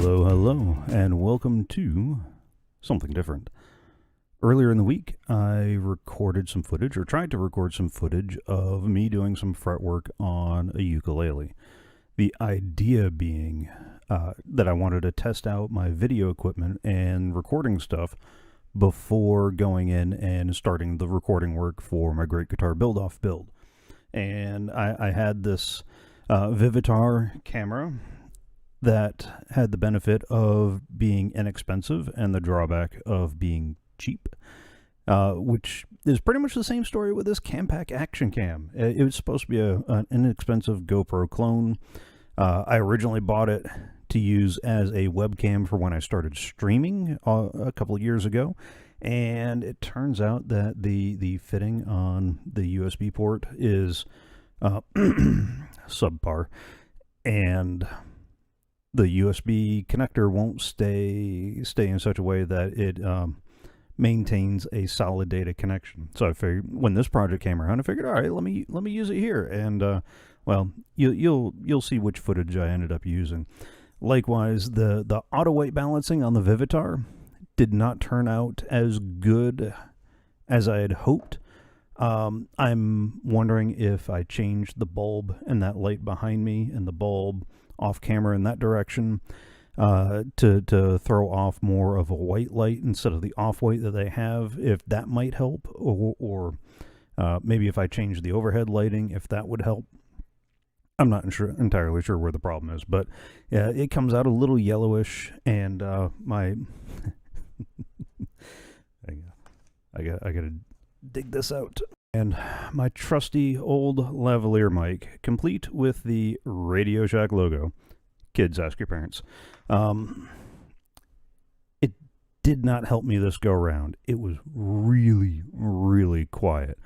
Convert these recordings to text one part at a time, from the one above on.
Hello, and welcome to Something Different. Earlier in the week, I recorded some footage, or tried to record some footage, of me doing some fretwork on a ukulele. The idea being that I wanted to test out my video equipment and recording stuff before going in and starting the recording work for my Great Guitar Build-Off build. And I had this Vivitar camera that had the benefit of being inexpensive and the drawback of being cheap, which is pretty much the same story with this Campac Action Cam. It was supposed to be an inexpensive GoPro clone. I originally bought it to use as a webcam for when I started streaming a couple of years ago, and it turns out that the fitting on the USB port is subpar, and the USB connector won't stay in such a way that it maintains a solid data connection. So I figured, when this project came around, I figured, all right, let me use it here, and well, you'll see which footage I ended up using. Likewise, the auto weight balancing on the Vivitar did not turn out as good as I had hoped. I'm wondering if I changed the bulb and that light behind me and the bulb off camera in that direction to throw off more of a white light instead of the off white that they have, if that might help, or maybe if I change the overhead lighting, if that would help. I'm not entirely sure where the problem is, but yeah, it comes out a little yellowish, and my I gotta dig this out. And my trusty old lavalier mic, complete with the Radio Shack logo. Kids, ask your parents. It did not help me this go around. It was really, really quiet.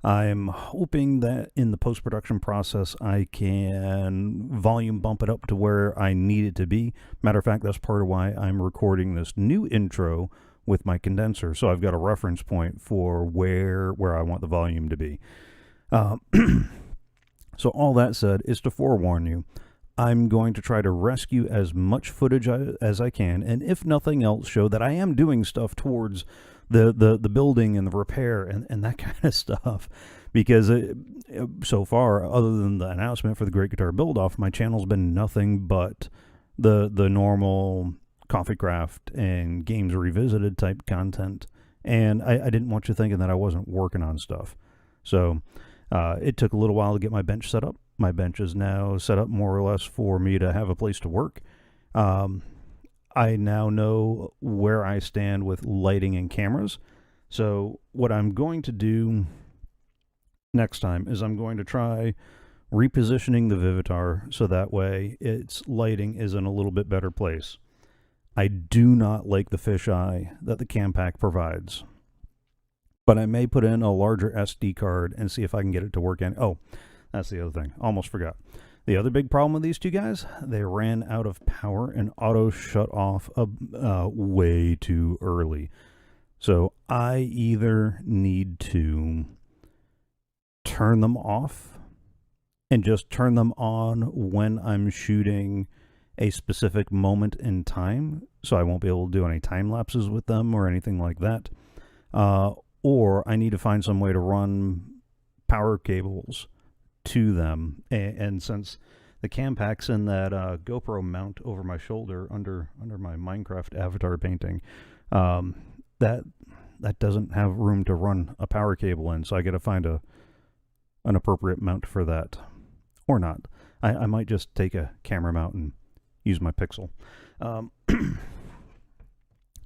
I'm hoping that in the post-production process I can volume bump it up to where I need it to be. Matter of fact, that's part of why I'm recording this new intro with my condenser, so I've got a reference point for where I want the volume to be. So all that said is to forewarn you, I'm going to try to rescue as much footage as I can, and if nothing else, show that I am doing stuff towards the building and the repair and that kind of stuff. Because so far, other than the announcement for the Great Guitar Build-Off, my channel's been nothing but the normal Coffee Craft and Games Revisited type content, and I didn't want you thinking that I wasn't working on stuff. So it took a little while to get my bench set up. My bench is now set up more or less for me to have a place to work. I now know where I stand with lighting and cameras. So what I'm going to do next time is I'm going to try repositioning the Vivitar so that way its lighting is in a little bit better place. I do not like the fisheye that the Campac provides, but I may put in a larger SD card and see if I can get it to work in. Oh, that's the other thing. Almost forgot. The other big problem with these two guys, they ran out of power and auto shut off way too early. So I either need to turn them off and just turn them on when I'm shooting a specific moment in time, so I won't be able to do any time lapses with them or anything like that, or I need to find some way to run power cables to them, and since the Campac's in that GoPro mount over my shoulder under my Minecraft avatar painting, that doesn't have room to run a power cable in, so I got to find an appropriate mount for that, or not. I might just take a camera mount and use my Pixel,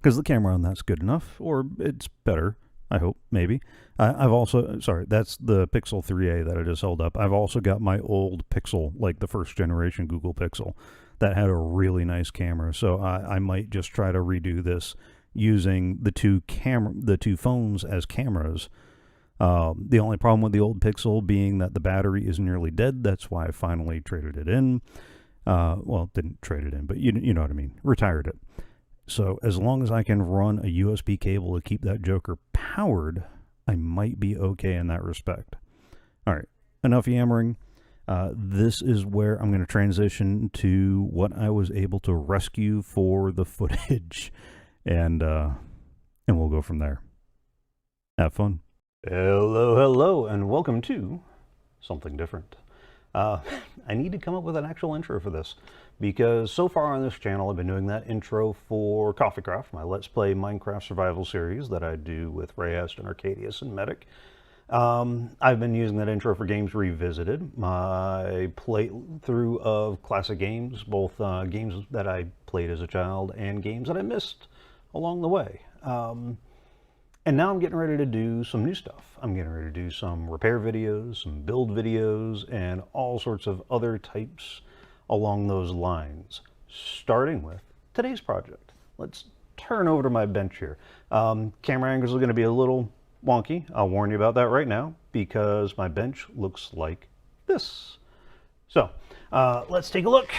because the camera on that's good enough, or it's better, I hope, maybe. I've also, sorry, that's the Pixel 3a that I just held up. I've also got my old Pixel, like the first generation Google Pixel, that had a really nice camera, so I might just try to redo this using the two phones as cameras. The only problem with the old Pixel being that the battery is nearly dead. That's why I finally traded it in. Well, didn't trade it in, but you know what I mean, retired it. So as long as I can run a USB cable to keep that joker powered, I might be okay in that respect. All right, enough yammering. This is where I'm going to transition to what I was able to rescue for the footage, and we'll go from there. Have fun. Hello, and welcome to Something Different. I need to come up with an actual intro for this, because so far on this channel I've been doing that intro for Coffeecraft, my Let's Play Minecraft survival series that I do with Rayest and Arcadius and Medic. I've been using that intro for Games Revisited, my playthrough of classic games, both games that I played as a child and games that I missed along the way. And now I'm getting ready to do some new stuff. I'm getting ready to do some repair videos, some build videos, and all sorts of other types along those lines, starting with today's project. Let's turn over to my bench here. Camera angles are going to be a little wonky. I'll warn you about that right now, because my bench looks like this. So let's take a look.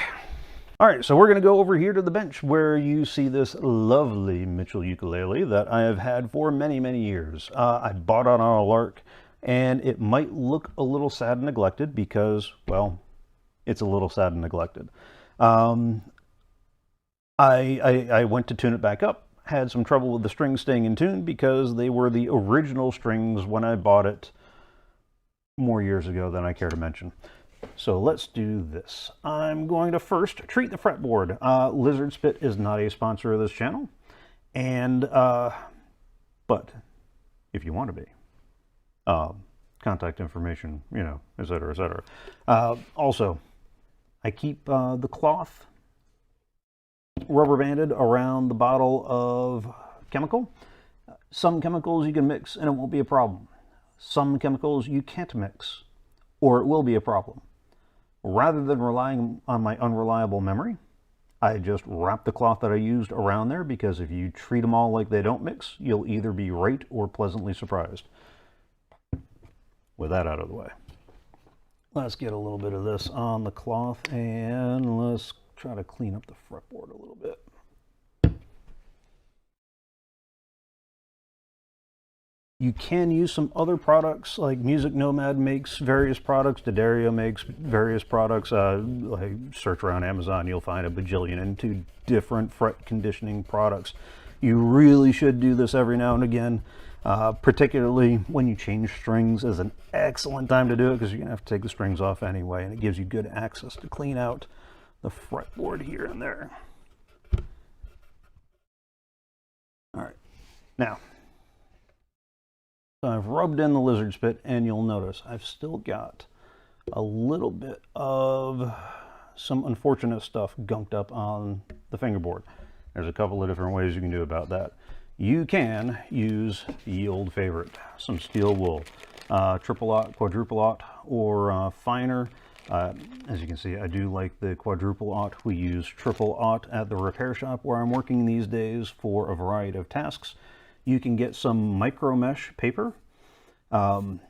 All right, so we're going to go over here to the bench where you see this lovely Mitchell ukulele that I have had for many, many years. I bought it on a lark, and it might look a little sad and neglected because, well, it's a little sad and neglected. I went to tune it back up. Had some trouble with the strings staying in tune because they were the original strings when I bought it more years ago than I care to mention. So let's do this. I'm going to first treat the fretboard. Lizard Spit is not a sponsor of this channel, and but if you want to be, contact information, you know, etc., etc. Also, I keep the cloth rubber banded around the bottle of chemical. Some chemicals you can mix and it won't be a problem. Some chemicals you can't mix, or it will be a problem. Rather than relying on my unreliable memory, I just wrap the cloth that I used around there, because if you treat them all like they don't mix, you'll either be right or pleasantly surprised. With that out of the way, let's get a little bit of this on the cloth, and let's try to clean up the fretboard a little bit. You can use some other products, like Music Nomad makes various products, D'Addario makes various products. Like search around Amazon, you'll find a bajillion and two different fret conditioning products. You really should do this every now and again, particularly when you change strings is an excellent time to do it, because you're going to have to take the strings off anyway, and it gives you good access to clean out the fretboard here and there. All right, now, so I've rubbed in the Lizard Spit, and you'll notice I've still got a little bit of some unfortunate stuff gunked up on the fingerboard. There's a couple of different ways you can do about that. You can use the old favorite, some steel wool, triple-aught, quadruple-aught, or finer. As you can see, I do like the quadruple-aught. We use triple-aught at the repair shop where I'm working these days for a variety of tasks. You can get some micro mesh paper. You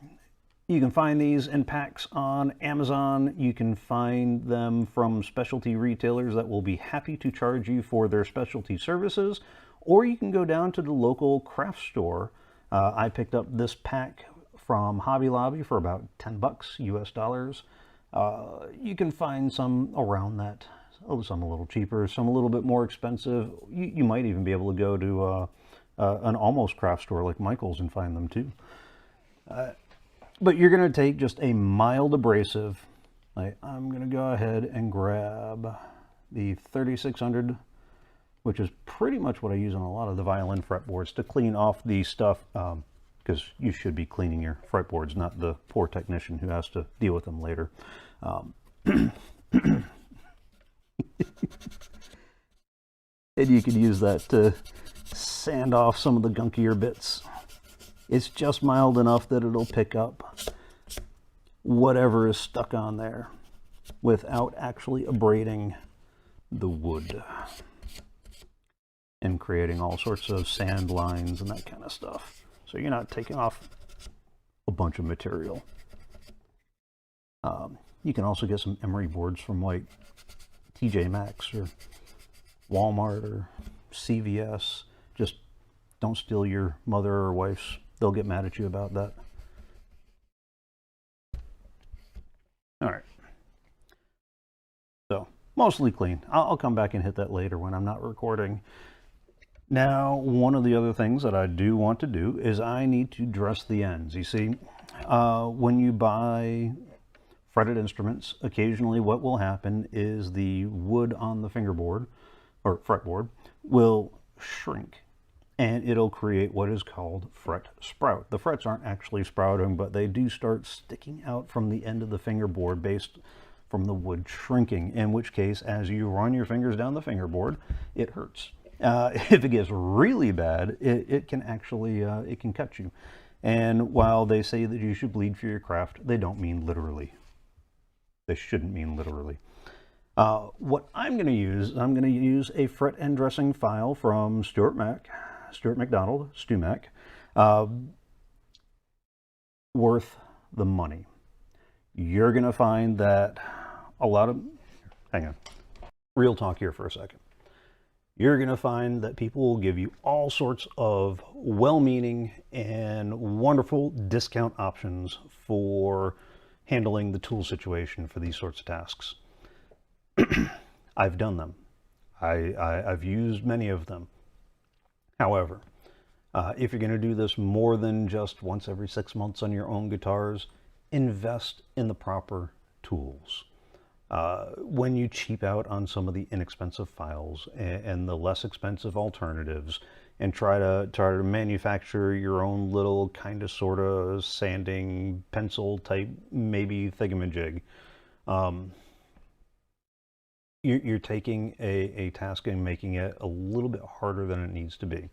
can find these in packs on Amazon. You can find them from specialty retailers that will be happy to charge you for their specialty services, or you can go down to the local craft store. I picked up this pack from Hobby Lobby for about 10 bucks US dollars. You can find some around that, some a little cheaper, some a little bit more expensive. You might even be able to go to an almost craft store like Michael's and find them too. But you're going to take just a mild abrasive. I'm going to go ahead and grab the 3600, which is pretty much what I use on a lot of the violin fretboards to clean off the stuff, because you should be cleaning your fretboards, not the poor technician who has to deal with them later. And you can use that to sand off some of the gunkier bits. It's just mild enough that it'll pick up whatever is stuck on there without actually abrading the wood and creating all sorts of sand lines and that kind of stuff. So you're not taking off a bunch of material. You can also get some emery boards from like TJ Maxx or Walmart or CVS. Just don't steal your mother or wife's. They'll get mad at you about that. All right, So mostly clean. I'll come back and hit that later when I'm not recording. Now, one of the other things that I do want to do is I need to dress the ends. You see, when you buy fretted instruments, occasionally what will happen is the wood on the fingerboard or fretboard will shrink, and it'll create what is called fret sprout. The frets aren't actually sprouting, but they do start sticking out from the end of the fingerboard based from the wood shrinking, in which case, as you run your fingers down the fingerboard, it hurts. If it gets really bad, it can actually it can cut you. And while they say that you should bleed for your craft, they don't mean literally. They shouldn't mean literally. What I'm going to use a fret end dressing file from Stuart McDonald, StuMac, worth the money. You're going to find that a lot of, hang on, real talk here for a second. You're going to find that people will give you all sorts of well-meaning and wonderful discount options for handling the tool situation for these sorts of tasks. I've done them. I've used many of them. However, if you're going to do this more than just once every 6 months on your own guitars, invest in the proper tools. When you cheap out on some of the inexpensive files and the less expensive alternatives and try to manufacture your own little kind of sort of sanding pencil type maybe thingamajig, you're taking a task and making it a little bit harder than it needs to be.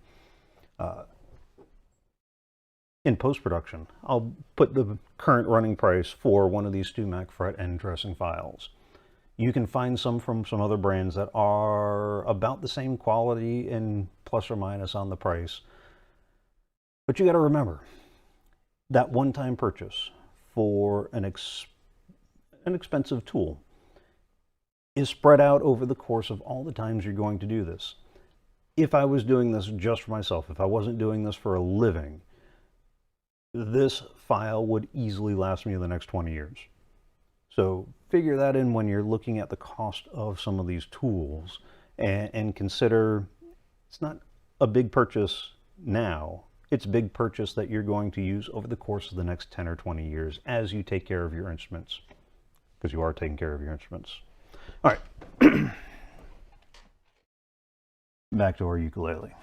In post-production, I'll put the current running price for one of these StuMac fret end dressing files. You can find some from some other brands that are about the same quality and plus or minus on the price. But you got to remember, that one-time purchase for an expensive tool is spread out over the course of all the times you're going to do this. If I was doing this just for myself, if I wasn't doing this for a living, this file would easily last me the next 20 years. So figure that in when you're looking at the cost of some of these tools, and consider it's not a big purchase now. It's a big purchase that you're going to use over the course of the next 10 or 20 years as you take care of your instruments, because you are taking care of your instruments. All right, back to our ukulele.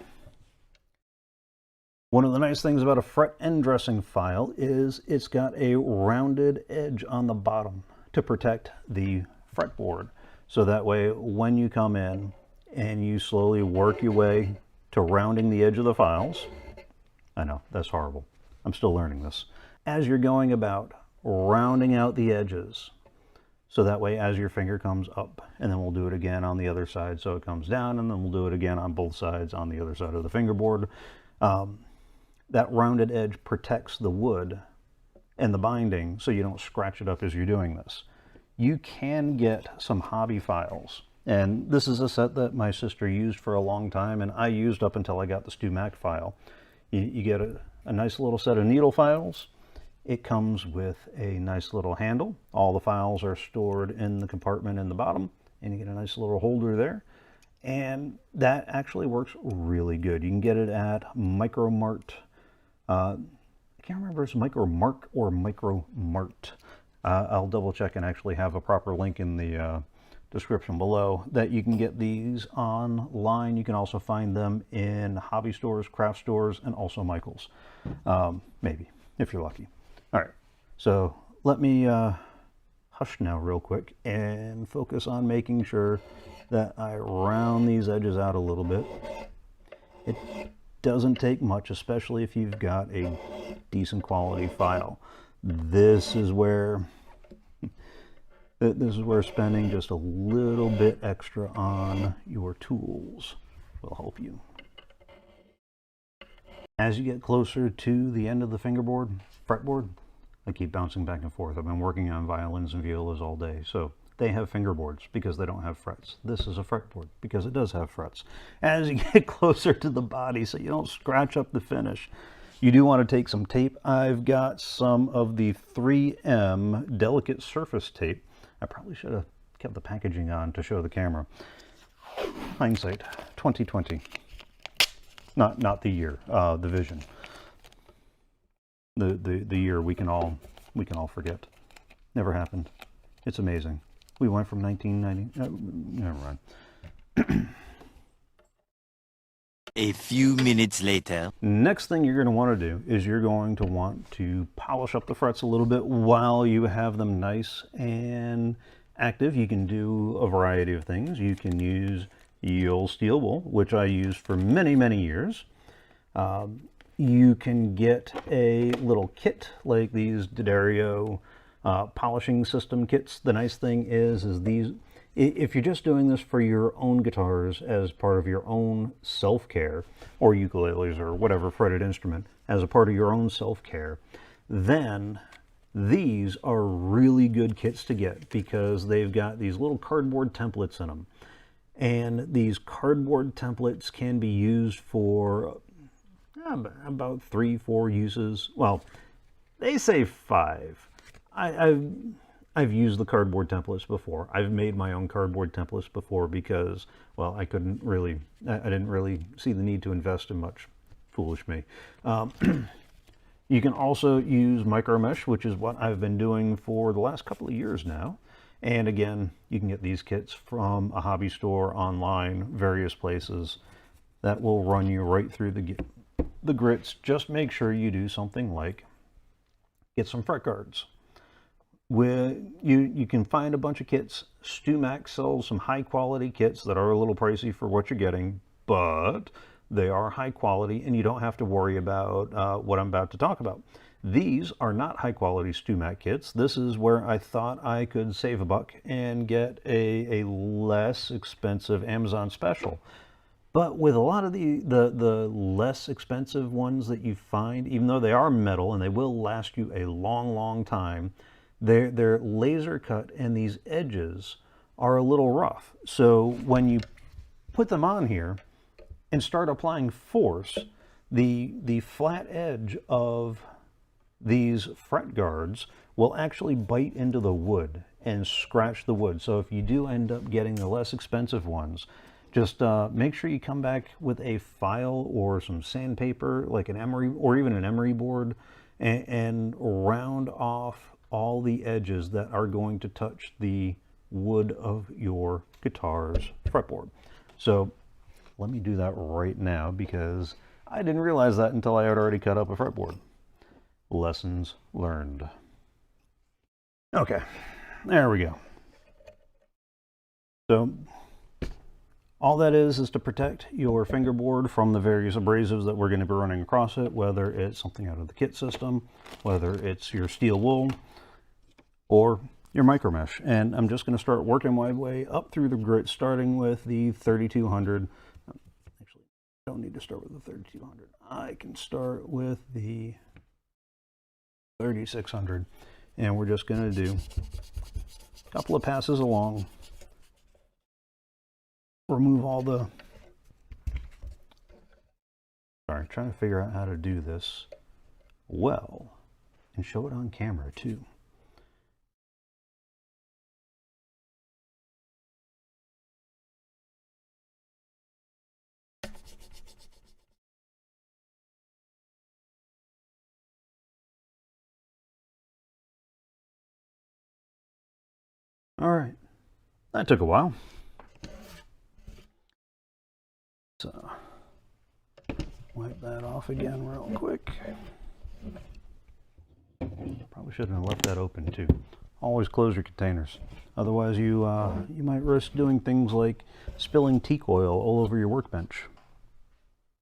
One of the nice things about a fret end dressing file is it's got a rounded edge on the bottom to protect the fretboard. So that way, when you come in and you slowly work your way to rounding the edge of the files, I know, that's horrible. I'm still learning this. As you're going about rounding out the edges, so that way as your finger comes up, and then we'll do it again on the other side so it comes down, and then we'll do it again on both sides on the other side of the fingerboard. That rounded edge protects the wood and the binding so you don't scratch it up as you're doing this. You can get some hobby files, and this is a set that my sister used for a long time and I used up until I got the StuMac file. You get a nice little set of needle files. It comes with a nice little handle. All the files are stored in the compartment in the bottom, and you get a nice little holder there. And that actually works really good. You can get it at Micro Mart. I can't remember if it's Micro Mark or Micro Mart. I'll double check and actually have a proper link in the description below that you can get these online. You can also find them in hobby stores, craft stores, and also Michael's, maybe, if you're lucky. All right, so let me hush now real quick and focus on making sure that I round these edges out a little bit. It doesn't take much, especially if you've got a decent quality file. This is where spending just a little bit extra on your tools will help you. As you get closer to the end of the fretboard, I keep bouncing back and forth. I've been working on violins and violas all day, so they have fingerboards because they don't have frets. This is a fretboard because it does have frets. As you get closer to the body, so you don't scratch up the finish, you do want to take some tape. I've got some of the 3M delicate surface tape. I probably should have kept the packaging on to show the camera. Hindsight, 2020. Not the year, the vision. The year we can all forget. Never happened. It's amazing. We went from 1990. Never mind. A few minutes later. Next thing you're going to want to do is you're going to want to polish up the frets a little bit while you have them nice and active. You can do a variety of things. You can use Yule steel wool, which I used for many years. You can get a little kit like these D'Addario polishing system kits. The nice thing is these, if you're just doing this for your own guitars as part of your own self-care, or ukuleles or whatever fretted instrument as a part of your own self-care, then these are really good kits to get because they've got these little cardboard templates in them. And these cardboard templates can be used for about 3-4 uses. Well, they say 5. I've used the cardboard templates before. I've made my own cardboard templates before because, well, I didn't really see the need to invest in much. Foolish me. You can also use micro mesh, which is what I've been doing for the last couple of years now. And again, you can get these kits from a hobby store, online, various places that will run you right through the grits. Just make sure you do something like get some fret guards. You can find a bunch of kits. StewMac sells some high quality kits that are a little pricey for what you're getting, but they are high quality and you don't have to worry about what I'm about to talk about. These are not high quality StewMac kits. This is where I thought I could save a buck and get a less expensive Amazon special. But with a lot of the less expensive ones that you find, even though they are metal and they will last you a long time, they're laser cut and these edges are a little rough. So when you put them on here and start applying force, the flat edge of these fret guards will actually bite into the wood and scratch the wood. So if you do end up getting the less expensive ones, just make sure you come back with a file or some sandpaper, like an emery or even an emery board, and round off all the edges that are going to touch the wood of your guitar's fretboard. So let me do that right now because I didn't realize that until I had already cut up a fretboard. Lessons learned. Okay, there we go. So all that is to protect your fingerboard from the various abrasives that we're going to be running across it, whether it's something out of the kit system, whether it's your steel wool, or your micro mesh. And I'm just going to start working my way up through the grit, starting with the 3200. Actually, I don't need to start with the 3200. I can start with the 3600, and we're just going to do a couple of passes along, remove all the, sorry, trying to figure out how to do this well and show it on camera too. All right, that took a while. So wipe that off again real quick. Probably shouldn't have left that open too. Always close your containers. Otherwise you might risk doing things like spilling teak oil all over your workbench.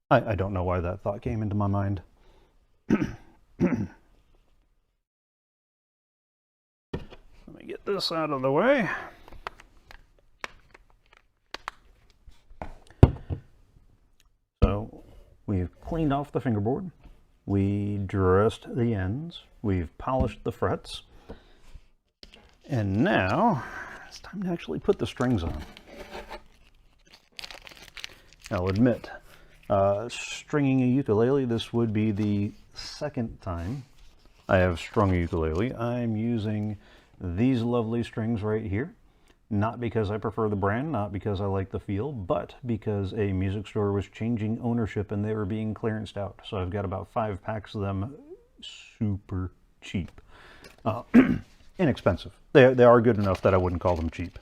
I don't know why that thought came into my mind. Let me get this out of the way. So we've cleaned off the fingerboard. We dressed the ends. We've polished the frets. And now it's time to actually put the strings on. I'll admit, stringing a ukulele, this would be the second time I have strung a ukulele. I'm using these lovely strings right here. Not because I prefer the brand, not because I like the feel, but because a music store was changing ownership and they were being clearanced out. So I've got about 5 packs of them, super cheap. Inexpensive. They are good enough that I wouldn't call them cheap,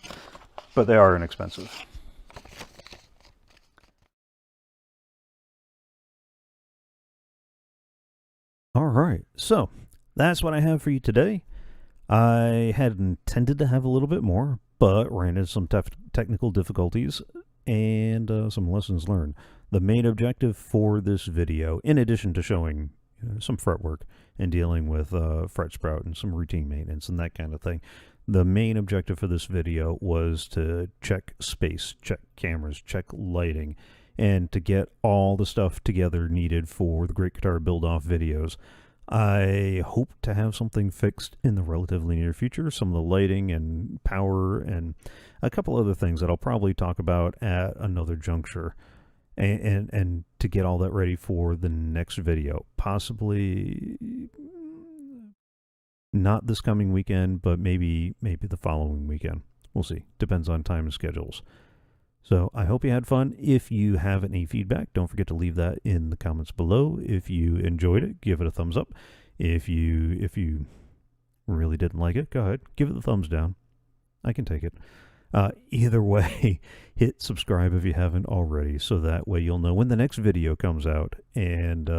but they are inexpensive. All right, so that's what I have for you today. I had intended to have a little bit more, but ran into some technical difficulties and some lessons learned. The main objective for this video, in addition to showing some fretwork and dealing with fret sprout and some routine maintenance and that kind of thing, the main objective for this video was to check space, check cameras, check lighting, and to get all the stuff together needed for the Great Guitar Build-Off videos. I hope to have something fixed in the relatively near future, some of the lighting and power and a couple other things that I'll probably talk about at another juncture, and to get all that ready for the next video. Possibly not this coming weekend, but maybe the following weekend. We'll see. Depends on time and schedules. So I hope you had fun. If you have any feedback, don't forget to leave that in the comments below. If you enjoyed it, give it a thumbs up. If you really didn't like it, go ahead, give it the thumbs down. I can take it. Either way, hit subscribe if you haven't already, so that way you'll know when the next video comes out, and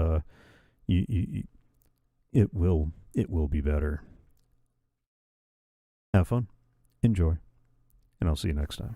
it will be better. Have fun, enjoy, and I'll see you next time.